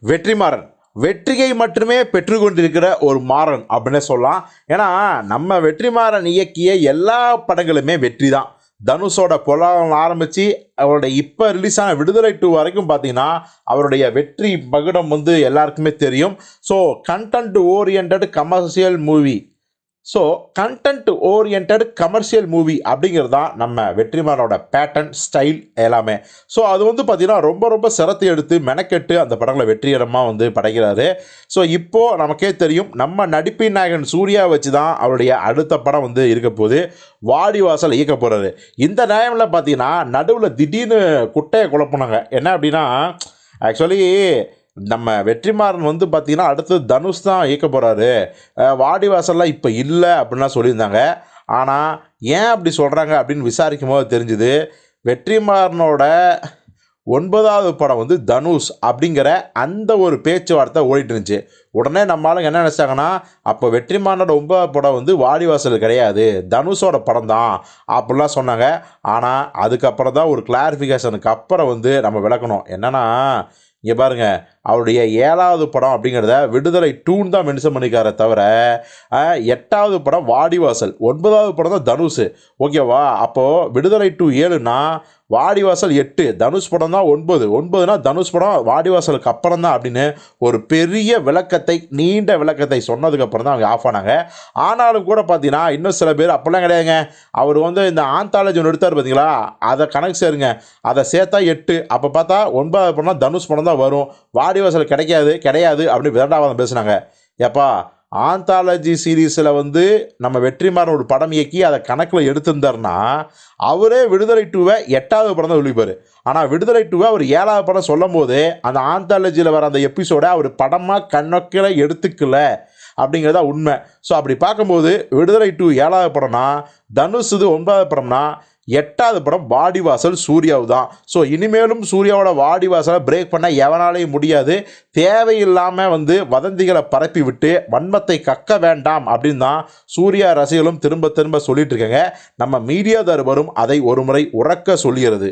வெற்றிமாறன் வெற்றியை மட்டுமே பெற்றுக்கொண்டிருக்கிற ஒரு மாறன் அப்படின்னே சொல்லலாம். ஏன்னா நம்ம வெற்றிமாறன் இயக்கிய எல்லா படங்களுமே வெற்றி தான். தனுஷோட பொலாலம் ஆரம்பித்து அவருடைய இப்போ ரிலீஸ் ஆன விடுதலை 2 வரைக்கும் பார்த்தீங்கன்னா அவருடைய வெற்றி மகுடம் வந்து எல்லாருக்குமே தெரியும். So content orient commercial movie commercial movie அப்படிங்கிறது தான் நம்ம வெற்றிமாறனோட பேட்டர்ன் ஸ்டைல் எல்லாமே. ஸோ அது வந்து பார்த்திங்கன்னா ரொம்ப ரொம்ப சிரத்தை எடுத்து மெனக்கெட்டு அந்த படங்களை வெற்றிகரமாக வந்து படைக்கிறாரு. ஸோ இப்போது நமக்கே தெரியும் நம்ம நடிப்பின் நாயகன் சூர்யா வச்சு தான் அவருடைய அடுத்த படம் வந்து இருக்க போது வாடிவாசல் இயக்க போகிறாரு. இந்த டைமில் பார்த்தீங்கன்னா நடுவில் திடீர்னு குட்டையை குழப்பினாங்க. என்ன அப்படின்னா ஆக்சுவலி நம்ம வெற்றிமாறன் வந்து பார்த்திங்கன்னா அடுத்து தனுஷ் தான் இயக்க போகிறாரு, வாடிவாசல்லாம் இப்போ இல்லை அப்படின்லாம் சொல்லியிருந்தாங்க. ஆனால் ஏன் அப்படி சொல்கிறாங்க அப்படின்னு விசாரிக்கும் போது தெரிஞ்சுது, வெற்றிமாறனோட 9வது படம் வந்து தனுஷ் அப்படிங்கிற அந்த ஒரு பேச்சுவார்த்தை ஓடிட்டு இருந்துச்சு. உடனே நம்ம ஆளுங்க என்ன நினச்சாங்கன்னா, அப்போ வெற்றிமாறனோட 9வது படம் வந்து வாடிவாசல் கிடையாது, தனுஷோட படம் தான் அப்படிலாம் சொன்னாங்க. ஆனால் அதுக்கப்புறம் தான் ஒரு கிளாரிஃபிகேஷனுக்கு அப்புறம் வந்து நம்ம விளக்கணும். என்னென்னா இங்கே பாருங்கள், அவருடைய 7வது படம் அப்படிங்கிறத விடுதலை 2 தான் மென்ஷன் பண்ணிக்கார தவிர 8வது படம் வாடிவாசல், 9வது படம் தான் தனுஷ். ஓகேவா? அப்போது விடுதலை 2 7னா வாடிவாசல் 8, தனுஷ் படம் தான் 9, 9னா தனுஷ் படம் வாடிவாசலுக்கு அப்புறம் தான் அப்படின்னு ஒரு பெரிய விளக்கத்தை, நீண்ட விளக்கத்தை சொன்னதுக்கப்புறம் தான் அவங்க ஆஃப் ஆனாங்க. ஆனாலும் கூட பார்த்தீங்கன்னா இன்னும் சில பேர் அப்படிலாம் கிடையாதுங்க, அவர் வந்து இந்த ஆந்தாலஜி ஒன்று எடுத்தார் பார்த்தீங்களா, அதை கணக்கு சேருங்க, அதை சேர்த்தா 8, அப்போ பார்த்தா 9வது படம் தனுஷ் படம் தான் வரும், வாடிவாசல் கிடையாது அப்படின்னு விரண்டாவாதம் பேசுனாங்க. ஏப்பா, ஆந்தாலஜி சீரீஸில் வந்து நம்ம வெற்றிமாறன் ஒரு படம் இயக்கி அதை கணக்கில் எடுத்திருந்தார்னா அவரே விடுதலை 2வை 8வது படம் தான் சொல்லிப்பார். ஆனால் விடுதலை 2வை அவர் 7வது படம் சொல்லும் போது அந்த ஆந்தாலஜியில் வர அந்த எபிசோடை அவர் படமாக கணக்கில் எடுத்துக்கல அப்படிங்கிறதா உண்மை. ஸோ அப்படி பார்க்கும்போது விடுதலை 2 7வது படம்னா, தனுஷ் இது 9வது படம்னா, 8வது படம் வாடிவாசல் சூர்யாவு தான். ஸோ இனிமேலும் சூர்யாவோட வாடிவாசலை பிரேக் பண்ண எவனாலையும் முடியாது. தேவையில்லாமல் வந்து வதந்திகளை பரப்பி விட்டு வன்மத்தை கக்க வேண்டாம் அப்படின்னு தான் சூர்யா ரசிகர்களும் திரும்ப திரும்ப சொல்லிட்டு இருக்காங்க. நம்ம மீடியா தர்பாரும் அதை ஒரு முறை உறக்க சொல்லுகிறது.